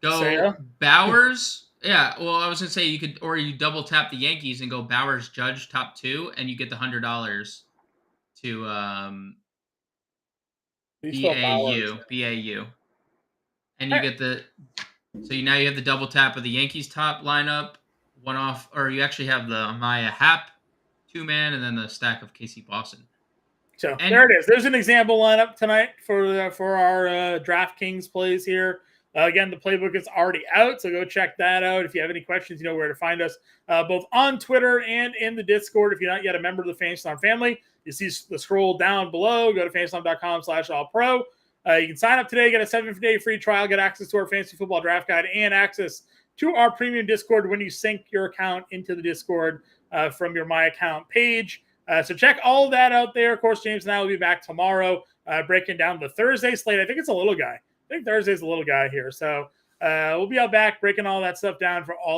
Go Seiya? Bowers. Yeah, well, I was gonna say you double tap the Yankees and go Bowers, Judge, top 2, and you get the $100 to BAU, and you get now you have the double tap of the Yankees top lineup, one off, or you actually have the Maya Happ 2-man, and then the stack of KC Boston. So there it is. There's an example lineup tonight for our DraftKings plays here. Again, the playbook is already out, so go check that out. If you have any questions, you know where to find us, both on Twitter and in the Discord. If you're not yet a member of the Fantasy Alarm family, you see the scroll down below. Go to fantasyalarm.com/allpro. You can sign up today, get a 7-day free trial, get access to our fantasy football draft guide, and access to our premium Discord when you sync your account into the Discord from your My Account page. So check all of that out there. Of course, James and I will be back tomorrow breaking down the Thursday slate. I think it's a little guy. I think Thursday's a little guy here. So we'll be out back breaking all that stuff down for all of